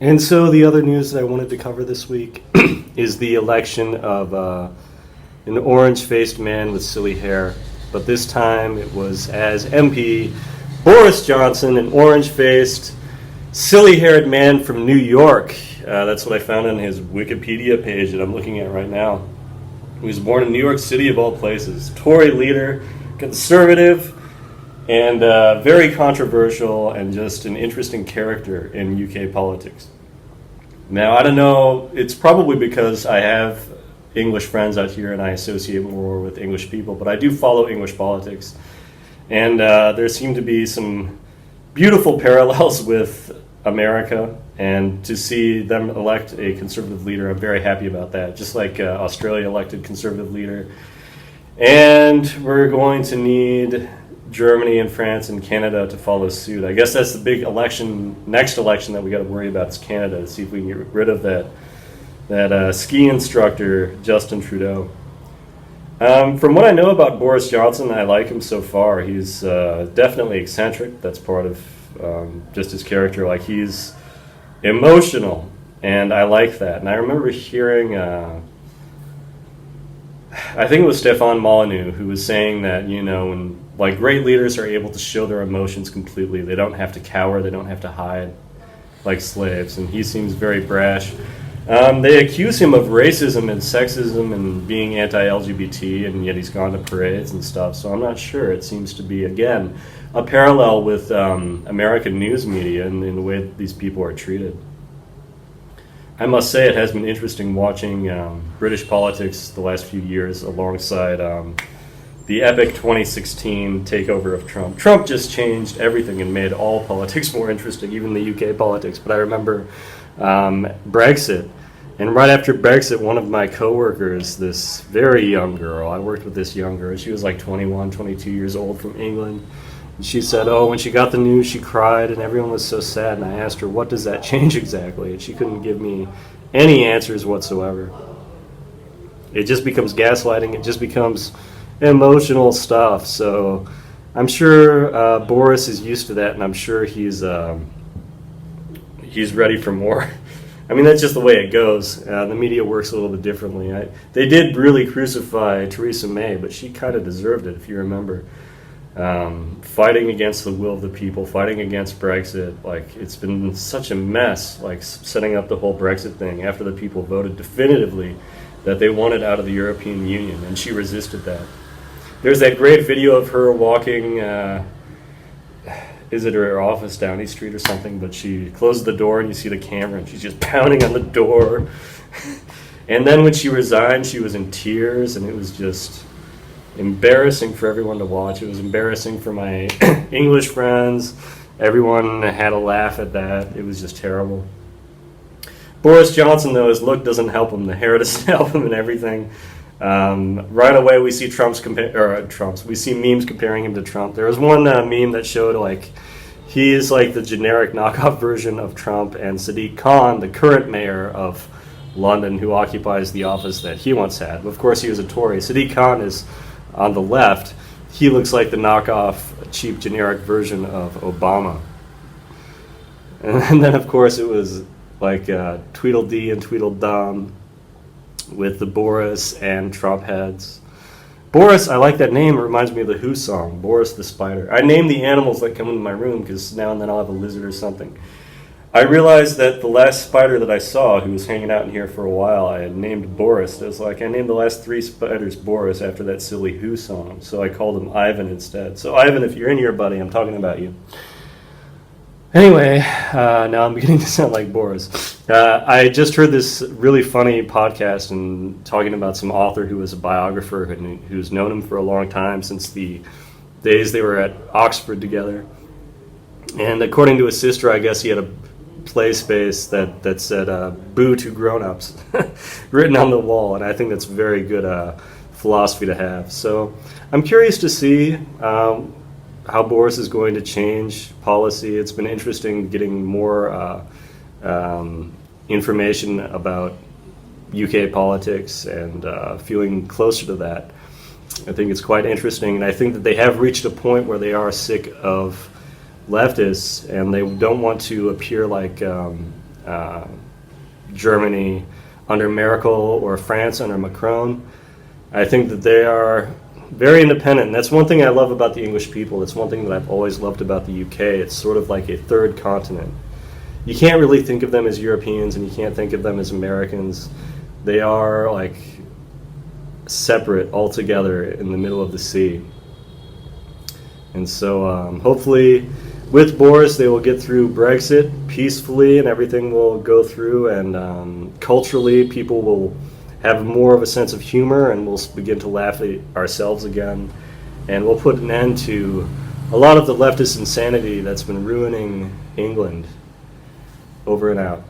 And so the other news that I wanted to cover this week is the election of an orange-faced man with silly hair. But this time it was as MP Boris Johnson, an orange-faced, silly-haired man from New York. That's what I found on his Wikipedia page that I'm looking at right now. He was born in New York City, of all places. Tory leader, conservative, and very controversial, and just an interesting character in UK politics. Now, I don't know, it's probably because I have English friends out here and I associate more with English people, but I do follow English politics. And there seem to be some beautiful parallels with America, and to see them elect a conservative leader, I'm very happy about that. Just like Australia elected conservative leader. And we're going to need Germany and France and Canada to follow suit. I guess that's the big election, next election that we got to worry about is Canada, to see if we can get rid of that ski instructor, Justin Trudeau. From what I know about Boris Johnson, I like him so far. He's definitely eccentric. That's part of just his character. Like, he's emotional, and I like that. And I remember hearing, I think it was Stefan Molyneux, who was saying that, you know, when like great leaders are able to show their emotions completely. They don't have to cower. They don't have to hide like slaves. And he seems very brash. They accuse him of racism and sexism and being anti-LGBT, and yet he's gone to parades and stuff. So I'm not sure. It seems to be, again, a parallel with American news media and in the way that these people are treated. I must say it has been interesting watching British politics the last few years alongside the epic 2016 takeover of Trump. Trump just changed everything and made all politics more interesting, even the UK politics. But I remember Brexit. And right after Brexit, one of my coworkers, this very young girl, I worked with this young girl, she was like 21, 22 years old, from England. And she said, oh, when she got the news, she cried and everyone was so sad. And I asked her, what does that change exactly? And she couldn't give me any answers whatsoever. It just becomes gaslighting. It just becomes emotional stuff. So I'm sure Boris is used to that, and I'm sure he's ready for more. I mean, that's just the way it goes. The media works a little bit differently. They did really crucify Theresa May, but she kind of deserved it, if you remember. Fighting against the will of the people, fighting against Brexit. Like, it's been such a mess, like setting up the whole Brexit thing after the people voted definitively that they wanted out of the European Union, and she resisted that. There's that great video of her walking, is it her office, Downing Street or something, but she closes the door and you see the camera and she's just pounding on the door. And then when she resigned, she was in tears, and it was just embarrassing for everyone to watch. It was embarrassing for my English friends. Everyone had a laugh at that. It was just terrible. Boris Johnson, though, his look doesn't help him. The hair doesn't help him and everything. Right away, we see we see memes comparing him to Trump. There was one meme that showed like he is like the generic knockoff version of Trump, and Sadiq Khan, the current mayor of London, who occupies the office that he once had. Of course, he was a Tory. Sadiq Khan is on the left. He looks like the knockoff, cheap, generic version of Obama. And then, of course, it was like Tweedledee and Tweedledum with the Boris and Trump heads. Boris, I like that name. It reminds me of the Who song, Boris the Spider. I name the animals that come into my room because now and then I'll have a lizard or something. I realized that the last spider that I saw, who was hanging out in here for a while, I had named Boris. It was like I named the last 3 spiders Boris after that silly Who song, so I called him Ivan instead. So Ivan, if you're in here, buddy, I'm talking about you. Anyway, now I'm beginning to sound like Boris. I just heard this really funny podcast and talking about some author who was a biographer who's known him for a long time, since the days they were at Oxford together. And according to his sister, I guess he had a play space that said "Boo to grown-ups" written on the wall, and I think that's very good philosophy to have. So I'm curious to see how Boris is going to change policy. It's been interesting getting more information about UK politics and feeling closer to that. I think it's quite interesting, and I think that they have reached a point where they are sick of leftists, and they don't want to appear like uh, Germany under Merkel or France under Macron. I think that they are very independent. And that's one thing I love about the English people. It's one thing that I've always loved about the UK. It's sort of like a third continent. You can't really think of them as Europeans, and you can't think of them as Americans. They are like separate altogether in the middle of the sea. And so hopefully with Boris they will get through Brexit peacefully and everything will go through, and culturally people will have more of a sense of humor and we'll begin to laugh at ourselves again, and we'll put an end to a lot of the leftist insanity that's been ruining England. Over and out.